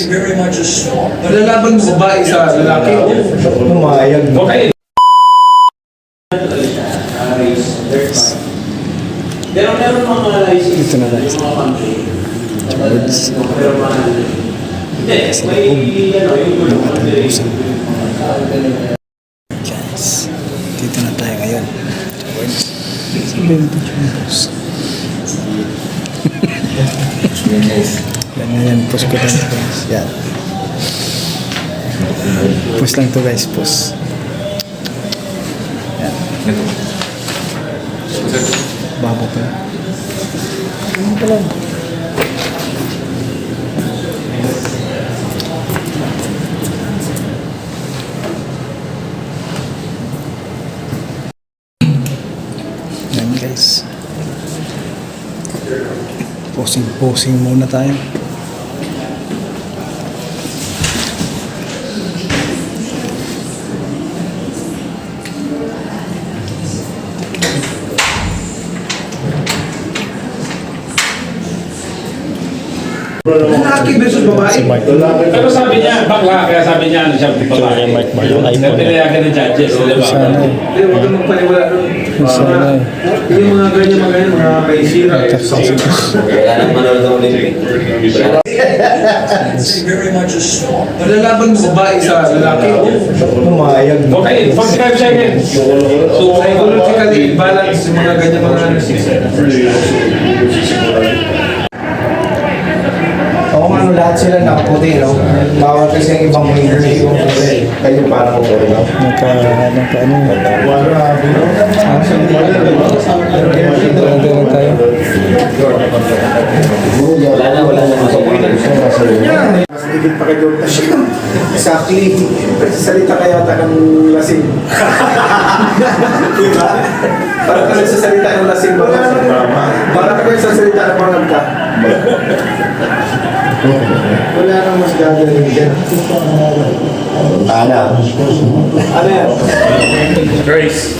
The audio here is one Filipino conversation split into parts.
very much a storm. Malalaban mo babae sa lalaki. Umayag. Okay. Pero meron mga license. Ito na guys. Hindi, may Guys, dito na tayo ngayon. Sabihin natin chumos. Yan, push ko lang guys. Yan. Push lang to guys, push. Yan. Babo pa. Ano pa lang? Yan guys. Posing muna tayo. Lalaki versus babae. Pero sabi niya, bakla, kaya sabi niya, ano siya, babae. Natinayagan ng judges, di ba? Sana. Hindi, huwag kang magpaniwala doon. Sana. Yung mga ganyan, mga kaisira. Kaya lang manood ng Olympic. Very much a storm. Malalaban mo babae sa lalaki. Umayag. Okay, 45 seconds. So, psychologically, balance yung mga ganyan, mga Oo nga, lahat sila nakaputi, no? Bawal kasi ang ibang leader yung puti. Kayo parang puti, no? Nagka-ano. Wala na masok. Mas higit pa kay Dr. Shim. Exactly. Salita ka yata ng lasing. Diba? Parang ka nagsasalita ng lasing ba? Parang ka nagsasalita ng mga ka. Wala nang mas gagaling dyan. Ano? Ano yan? Grace.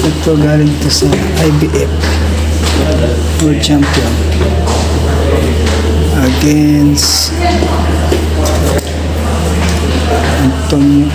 Ito galing to sa IBF World Champion against Antonio